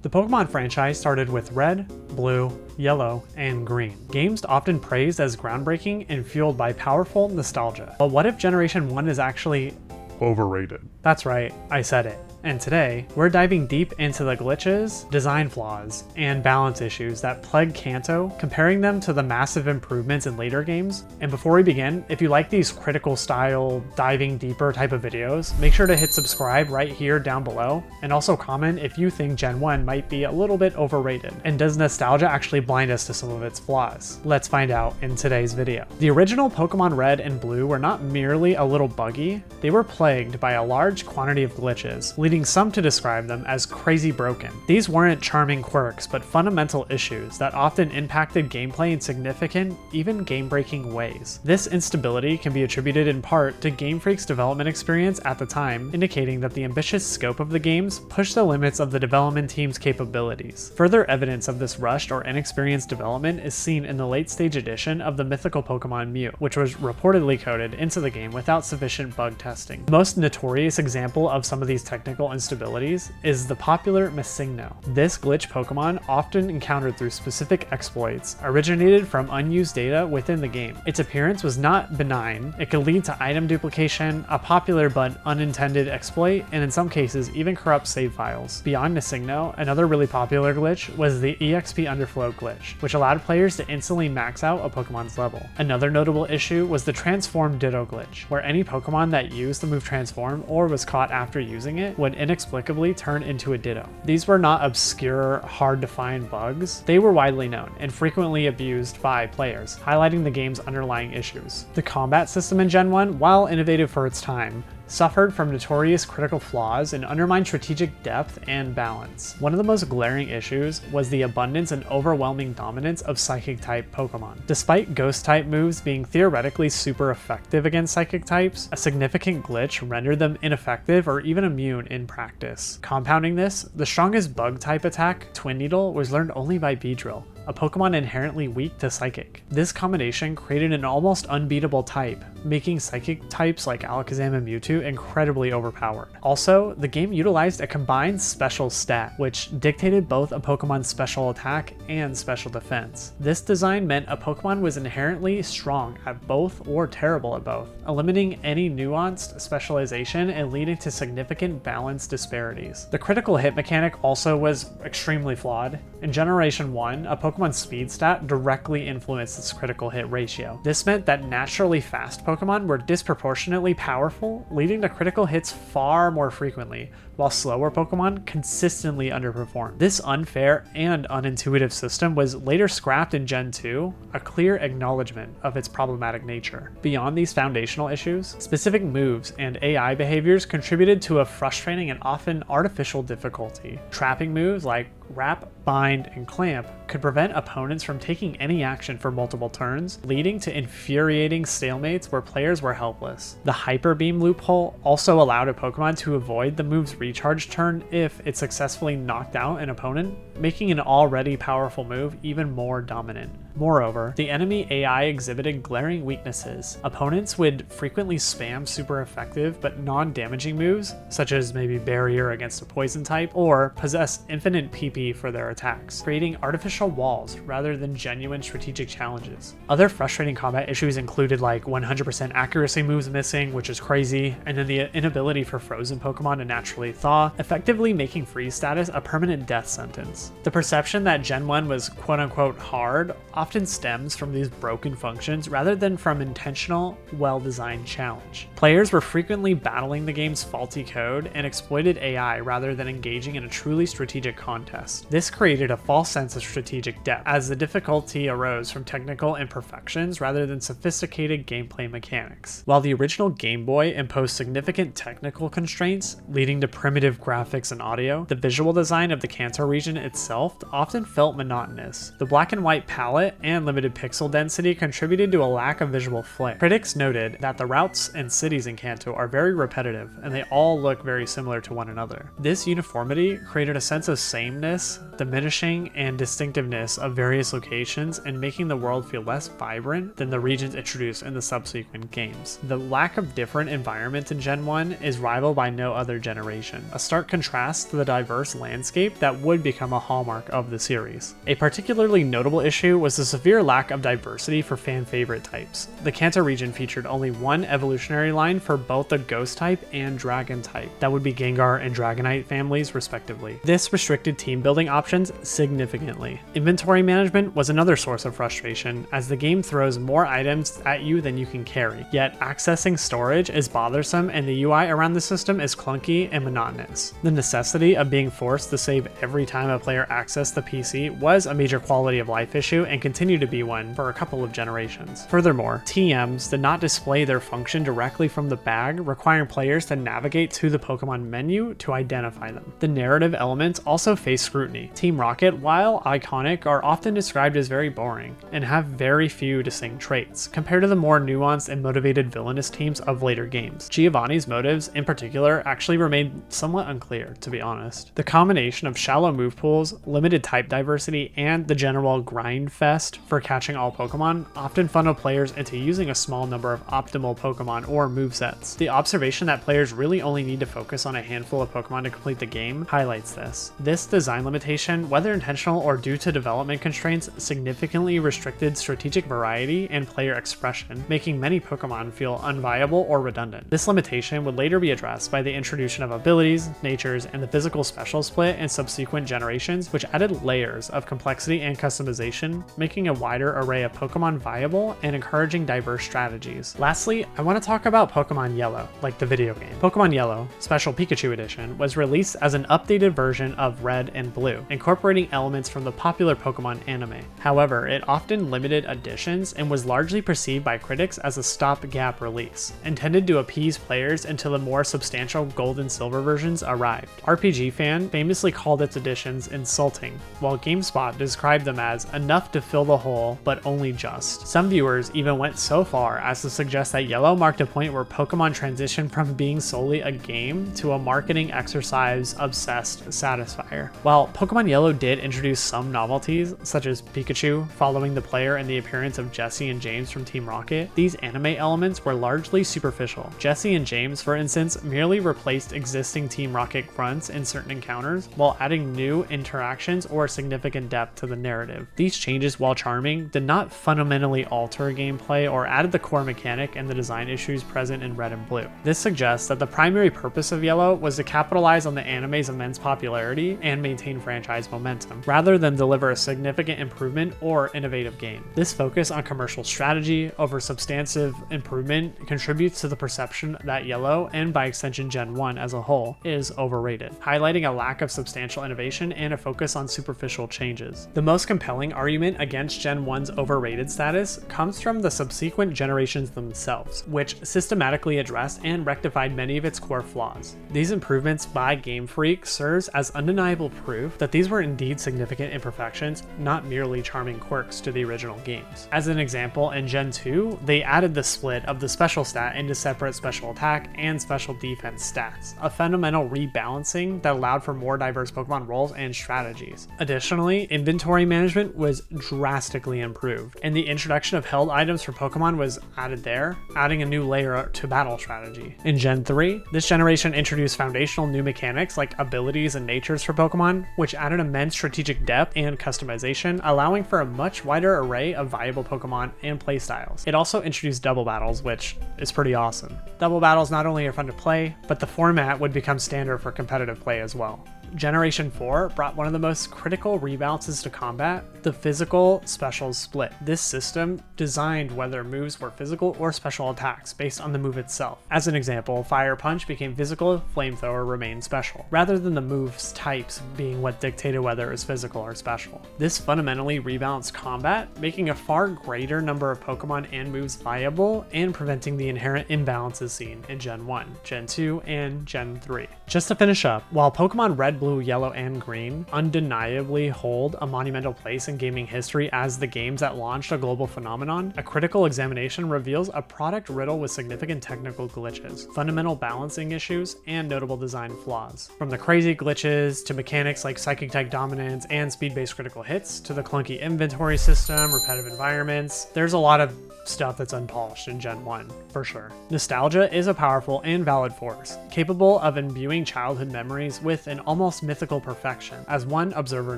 The Pokemon franchise started with Red, Blue, Yellow, and Green. Games often praised as groundbreaking and fueled by powerful nostalgia. But what if Generation 1 is actually overrated? That's right, I said it. And today, we're diving deep into the glitches, design flaws, and balance issues that plague Kanto, comparing them to the massive improvements in later games. And before we begin, if you like these critical style, diving deeper type of videos, make sure to hit subscribe right here down below, and also comment if you think Gen 1 might be a little bit overrated. And does nostalgia actually blind us to some of its flaws? Let's find out in today's video. The original Pokemon Red and Blue were not merely a little buggy, they were plagued by a large quantity of glitches, leading some to describe them as crazy broken. These weren't charming quirks, but fundamental issues that often impacted gameplay in significant, even game-breaking ways. This instability can be attributed in part to Game Freak's development experience at the time, indicating that the ambitious scope of the games pushed the limits of the development team's capabilities. Further evidence of this rushed or inexperienced development is seen in the late-stage edition of the mythical Pokemon Mew, which was reportedly coded into the game without sufficient bug testing. The most notorious example of some of these technical instabilities is the popular MissingNo. This glitch Pokemon, often encountered through specific exploits, originated from unused data within the game. Its appearance was not benign. It could lead to item duplication, a popular but unintended exploit, and in some cases even corrupt save files. Beyond MissingNo, another really popular glitch was the EXP underflow glitch, which allowed players to instantly max out a Pokemon's level. Another notable issue was the Transform Ditto glitch, where any Pokemon that used the move Transform or was caught after using it would inexplicably turn into a Ditto. These were not obscure, hard-to-find bugs. They were widely known and frequently abused by players, highlighting the game's underlying issues. The combat system in Gen 1, while innovative for its time, suffered from notorious critical flaws and undermined strategic depth and balance. One of the most glaring issues was the abundance and overwhelming dominance of Psychic-type Pokemon. Despite Ghost-type moves being theoretically super effective against Psychic types, a significant glitch rendered them ineffective or even immune in practice. Compounding this, the strongest Bug-type attack, Twin Needle, was learned only by Beedrill, a Pokemon inherently weak to Psychic. This combination created an almost unbeatable type, making Psychic types like Alakazam and Mewtwo incredibly overpowered. Also, the game utilized a combined special stat, which dictated both a Pokemon's special attack and special defense. This design meant a Pokemon was inherently strong at both or terrible at both, eliminating any nuanced specialization and leading to significant balance disparities. The critical hit mechanic also was extremely flawed. In Generation 1, a Pokemon's speed stat directly influenced its critical hit ratio. This meant that naturally fast Pokemon were disproportionately powerful, leading to critical hits far more frequently, while slower Pokemon consistently underperformed. This unfair and unintuitive system was later scrapped in Gen 2, a clear acknowledgement of its problematic nature. Beyond these foundational issues, specific moves and AI behaviors contributed to a frustrating and often artificial difficulty. Trapping moves like Wrap, Bind, and Clamp could prevent opponents from taking any action for multiple turns, leading to infuriating stalemates where players were helpless. The Hyper Beam loophole also allowed a Pokemon to avoid the move's recharge turn if it successfully knocked out an opponent, making an already powerful move even more dominant. Moreover, the enemy AI exhibited glaring weaknesses. Opponents would frequently spam super effective but non-damaging moves, such as maybe Barrier against a poison type, or possess infinite PP for their attacks, creating artificial walls rather than genuine strategic challenges. Other frustrating combat issues included like 100% accuracy moves missing, which is crazy, and then the inability for frozen Pokemon to naturally thaw, effectively making freeze status a permanent death sentence. The perception that Gen 1 was quote-unquote hard often stems from these broken functions rather than from intentional, well-designed challenge. Players were frequently battling the game's faulty code and exploited AI rather than engaging in a truly strategic contest. This created a false sense of strategic depth, as the difficulty arose from technical imperfections rather than sophisticated gameplay mechanics. While the original Game Boy imposed significant technical constraints, leading to primitive graphics and audio, the visual design of the Kanto region itself often felt monotonous. The black and white palette split and limited pixel density contributed to a lack of visual flair. Critics noted that the routes and cities in Kanto are very repetitive, and they all look very similar to one another. This uniformity created a sense of sameness, diminishing and distinctiveness of various locations and making the world feel less vibrant than the regions introduced in the subsequent games. The lack of different environments in Gen 1 is rivaled by no other generation, a stark contrast to the diverse landscape that would become a hallmark of the series. A particularly notable issue was the severe lack of diversity for fan favorite types. The Kanto region featured only one evolutionary line for both the Ghost type and Dragon type, that would be Gengar and Dragonite families respectively. This restricted team building options significantly. Inventory management was another source of frustration, as the game throws more items at you than you can carry, yet accessing storage is bothersome and the UI around the system is clunky and monotonous. The necessity of being forced to save every time a player accessed the PC was a major quality of life issue and continued to be one for a couple of generations. Furthermore, TMs did not display their function directly from the bag, requiring players to navigate to the Pokemon menu to identify them. The narrative elements also face scrutiny. Team Rocket, while iconic, are often described as very boring and have very few distinct traits, compared to the more nuanced and motivated villainous teams of later games. Giovanni's motives, in particular, actually remain somewhat unclear, to be honest. The combination of shallow move pools, limited type diversity, and the general grind fest for catching all Pokemon often funnel players into using a small number of optimal Pokemon or movesets. The observation that players really only need to focus on a handful of Pokemon to complete the game highlights this. This design limitation, whether intentional or due to development constraints, significantly restricted strategic variety and player expression, making many Pokemon feel unviable or redundant. This limitation would later be addressed by the introduction of abilities, natures, and the physical special split in subsequent generations, which added layers of complexity and customization, making a wider array of Pokemon viable and encouraging diverse strategies. Lastly, I want to talk about Pokemon Yellow, like the video game. Pokemon Yellow, Special Pikachu Edition, was released as an updated version of Red and Blue, incorporating elements from the popular Pokemon anime. However, it often limited editions and was largely perceived by critics as a stopgap release, intended to appease players until the more substantial Gold and Silver versions arrived. RPG Fan famously called its editions insulting, while GameSpot described them as enough to fill the hole, but only just. Some viewers even went so far as to suggest that Yellow marked a point where Pokemon transitioned from being solely a game to a marketing exercise obsessed satisfier. While Pokemon Yellow did introduce some novelties, such as Pikachu following the player and the appearance of Jesse and James from Team Rocket, these anime elements were largely superficial. Jesse and James, for instance, merely replaced existing Team Rocket grunts in certain encounters, while adding new interactions or significant depth to the narrative. These changes, while charming, did not fundamentally alter gameplay or added the core mechanic and the design issues present in Red and Blue. This suggests that the primary purpose of Yellow was to capitalize on the anime's immense popularity and maintain franchise momentum, rather than deliver a significant improvement or innovative game. This focus on commercial strategy over substantive improvement contributes to the perception that Yellow, and by extension Gen 1 as a whole, is overrated, highlighting a lack of substantial innovation and a focus on superficial changes. The most compelling argument against Gen 1's overrated status comes from the subsequent generations themselves, which systematically addressed and rectified many of its core flaws. These improvements by Game Freak serves as undeniable proof that these were indeed significant imperfections, not merely charming quirks to the original games. As an example, in Gen 2, they added the split of the special stat into separate special attack and special defense stats, a fundamental rebalancing that allowed for more diverse Pokemon roles and strategies. Additionally, inventory management was drastically improved, and the introduction of held items for Pokemon was added there, adding a new layer to battle strategy. In Gen 3, this generation introduced foundational new mechanics like abilities and natures for Pokemon, which added immense strategic depth and customization, allowing for a much wider array of viable Pokemon and playstyles. It also introduced double battles, which is pretty awesome. Double battles not only are fun to play, but the format would become standard for competitive play as well. Generation 4 brought one of the most critical rebalances to combat, the physical specials split. This system designed whether moves were physical or special attacks based on the move itself. As an example, Fire Punch became physical, Flamethrower remained special, rather than the move's types being what dictated whether it was physical or special. This fundamentally rebalanced combat, making a far greater number of Pokemon and moves viable and preventing the inherent imbalances seen in Gen 1, Gen 2, and Gen 3. Just to finish up, while Pokemon Red, blue, yellow, and green undeniably hold a monumental place in gaming history as the games that launched a global phenomenon, a critical examination reveals a product riddled with significant technical glitches, fundamental balancing issues, and notable design flaws. From the crazy glitches to mechanics like psychic type dominance and speed-based critical hits to the clunky inventory system, repetitive environments, there's a lot of stuff that's unpolished in Gen 1, for sure. Nostalgia is a powerful and valid force, capable of imbuing childhood memories with an almost mythical perfection. As one observer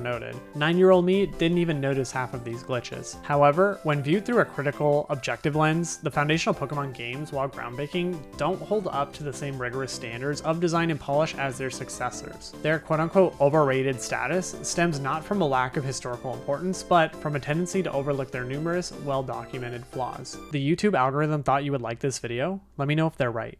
noted, 9-year-old me didn't even notice half of these glitches. However, when viewed through a critical, objective lens, the foundational Pokemon games, while groundbreaking, don't hold up to the same rigorous standards of design and polish as their successors. Their quote-unquote overrated status stems not from a lack of historical importance, but from a tendency to overlook their numerous, well-documented flaws. The YouTube algorithm thought you would like this video. Let me know if they're right.